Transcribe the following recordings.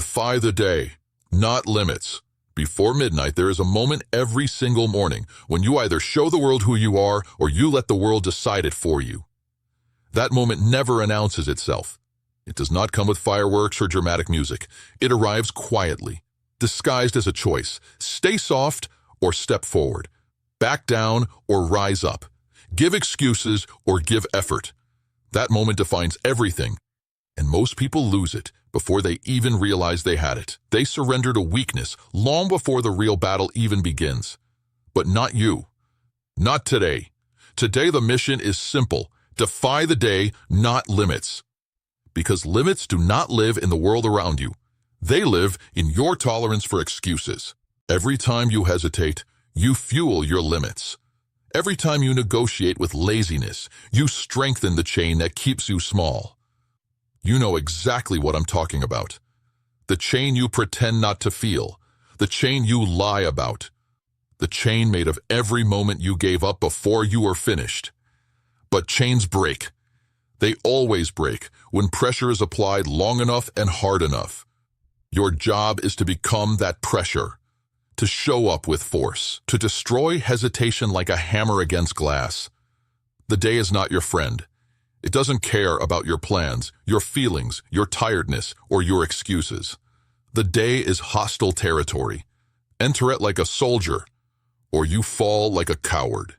Defy the day, not limits. Before midnight, there is a moment every single morning when you either show the world who you are or you let the world decide it for you. That moment never announces itself. It does not come with fireworks or dramatic music. It arrives quietly, disguised as a choice. Stay soft or step forward. Back down or rise up. Give excuses or give effort. That moment defines everything, and most people lose it before they even realize they had it. They surrender to weakness long before the real battle even begins. But not you. Not today. Today the mission is simple. Defy the day, not limits. Because limits do not live in the world around you. They live in your tolerance for excuses. Every time you hesitate, you fuel your limits. Every time you negotiate with laziness, you strengthen the chain that keeps you small. You know exactly what I'm talking about. The chain you pretend not to feel. The chain you lie about. The chain made of every moment you gave up before you were finished. But chains break. They always break when pressure is applied long enough and hard enough. Your job is to become that pressure, to show up with force, to destroy hesitation like a hammer against glass. The day is not your friend. It doesn't care about your plans, your feelings, your tiredness, or your excuses. The day is hostile territory. Enter it like a soldier, or you fall like a coward.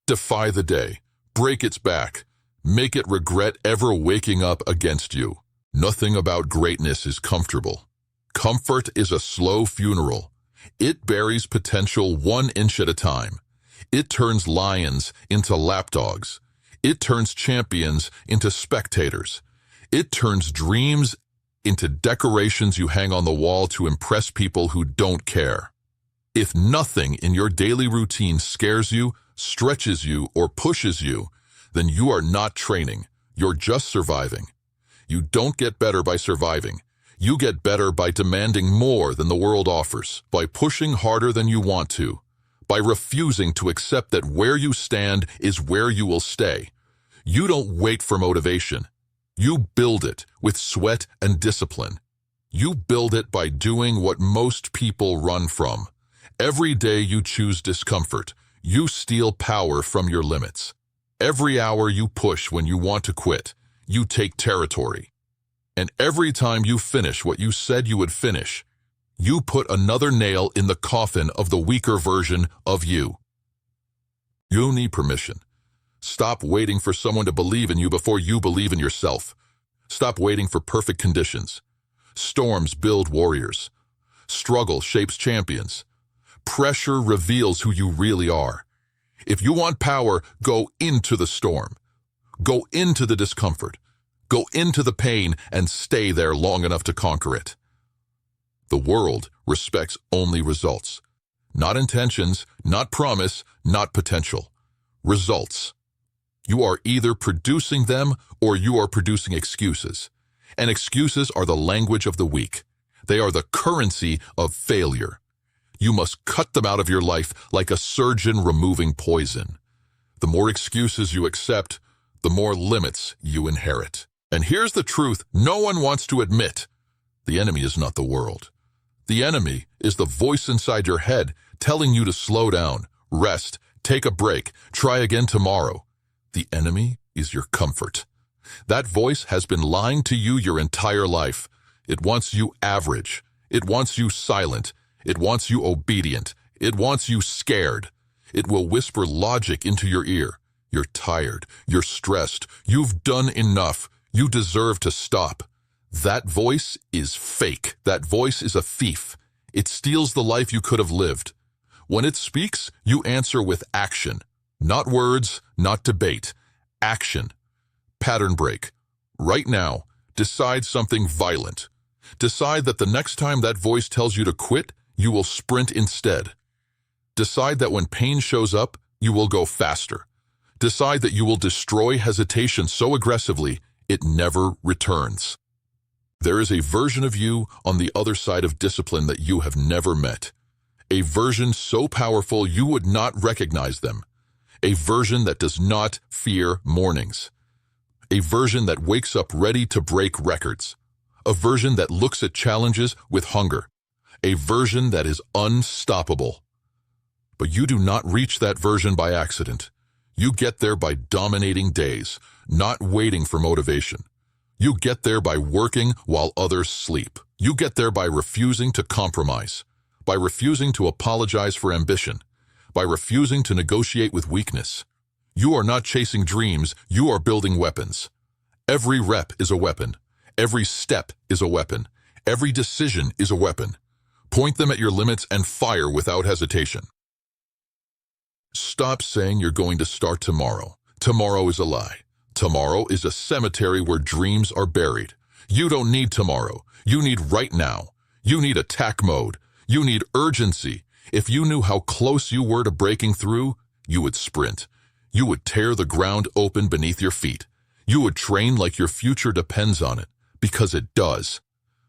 Defy the day. Break its back. Make it regret ever waking up against you. Nothing about greatness is comfortable. Comfort is a slow funeral. It buries potential 1 inch at a time. It turns lions into lapdogs. It turns champions into spectators. It turns dreams into decorations you hang on the wall to impress people who don't care. If nothing in your daily routine scares you, stretches you, or pushes you, then you are not training. You're just surviving. You don't get better by surviving. You get better by demanding more than the world offers, by pushing harder than you want to, by refusing to accept that where you stand is where you will stay. You don't wait for motivation. You build it with sweat and discipline. You build it by doing what most people run from. Every day you choose discomfort. You steal power from your limits. Every hour you push when you want to quit, you take territory. And every time you finish what you said you would finish, you put another nail in the coffin of the weaker version of you. You need permission. Stop waiting for someone to believe in you before you believe in yourself. Stop waiting for perfect conditions. Storms build warriors. Struggle shapes champions. Pressure reveals who you really are. If you want power, go into the storm. Go into the discomfort. Go into the pain and stay there long enough to conquer it. The world respects only results. Not intentions, not promise, not potential. Results. You are either producing them or you are producing excuses. And excuses are the language of the weak. They are the currency of failure. You must cut them out of your life like a surgeon removing poison. The more excuses you accept, the more limits you inherit. And here's the truth no one wants to admit. The enemy is not the world. The enemy is the voice inside your head telling you to slow down, rest, take a break, try again tomorrow. The enemy is your comfort. That voice has been lying to you your entire life. It wants you average. It wants you silent. It wants you obedient. It wants you scared. It will whisper logic into your ear. You're tired. You're stressed. You've done enough. You deserve to stop. That voice is fake. That voice is a thief. It steals the life you could have lived. When it speaks, you answer with action. Not words, not debate. Action. Pattern break. Right now, decide something violent. Decide that the next time that voice tells you to quit, you will sprint instead. Decide that when pain shows up, you will go faster. Decide that you will destroy hesitation so aggressively, it never returns. There is a version of you on the other side of discipline that you have never met. A version so powerful you would not recognize them. A version that does not fear mornings. A version that wakes up ready to break records. a version that looks at challenges with hunger, a version that is unstoppable. But you do not reach that version by accident. You get there by dominating days, not waiting for motivation. You get there by working while others sleep. You get there by refusing to compromise, by refusing to apologize for ambition, by refusing to negotiate with weakness. You are not chasing dreams, you are building weapons. Every rep is a weapon. Every step is a weapon. Every decision is a weapon. Point them at your limits and fire without hesitation. Stop saying you're going to start tomorrow. Tomorrow is a lie. Tomorrow is a cemetery where dreams are buried. You don't need tomorrow. You need right now. You need attack mode. You need urgency. If you knew how close you were to breaking through, you would sprint. You would tear the ground open beneath your feet. You would train like your future depends on it, because it does.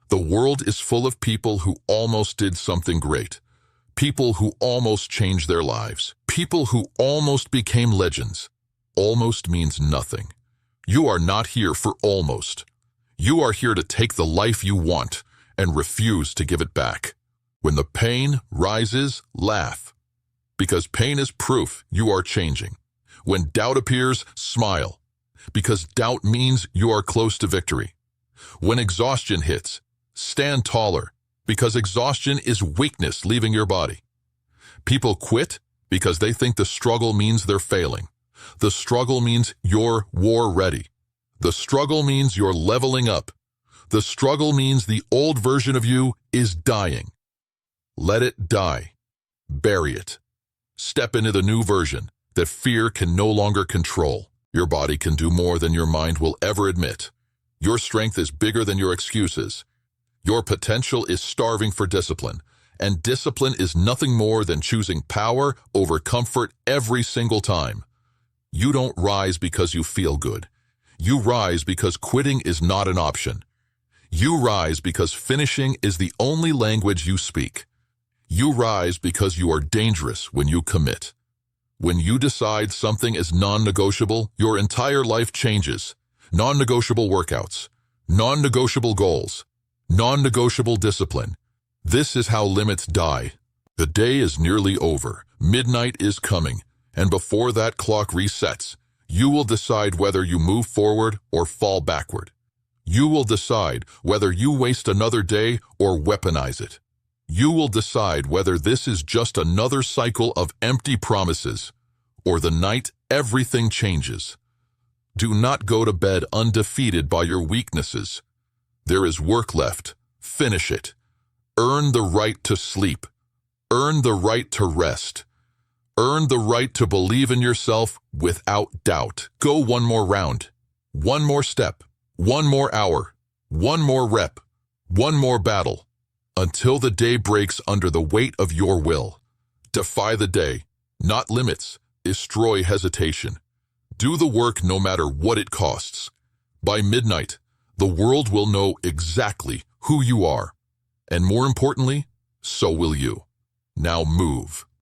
The world is full of people who almost did something great. People who almost changed their lives. People who almost became legends. Almost means nothing. You are not here for almost. You are here to take the life you want and refuse to give it back. When the pain rises, laugh. Because pain is proof you are changing. When doubt appears, smile. Because doubt means you are close to victory. When exhaustion hits, stand taller. Because exhaustion is weakness leaving your body. People quit because they think the struggle means they're failing. The struggle means you're war ready. The struggle means you're leveling up. The struggle means the old version of you is dying. Let it die. Bury it. Step into the new version that fear can no longer control. Your body can do more than your mind will ever admit. Your strength is bigger than your excuses. Your potential is starving for discipline, and discipline is nothing more than choosing power over comfort every single time. You don't rise because you feel good. You rise because quitting is not an option. You rise because finishing is the only language you speak. You rise because you are dangerous when you commit. When you decide something is non-negotiable, your entire life changes. Non-negotiable workouts, non-negotiable goals, non-negotiable discipline. This is how limits die. The day is nearly over. Midnight is coming. And before that clock resets, you will decide whether you move forward or fall backward. You will decide whether you waste another day or weaponize it. You will decide whether this is just another cycle of empty promises, or the night everything changes. Do not go to bed undefeated by your weaknesses. There is work left. Finish it. Earn the right to sleep. Earn the right to rest. Earn the right to believe in yourself without doubt. Go one more round, one more step, one more hour, one more rep, one more battle, until the day breaks under the weight of your will. Defy the day, not limits. Destroy hesitation. Do the work no matter what it costs. By midnight, the world will know exactly who you are. And more importantly, so will you. Now move.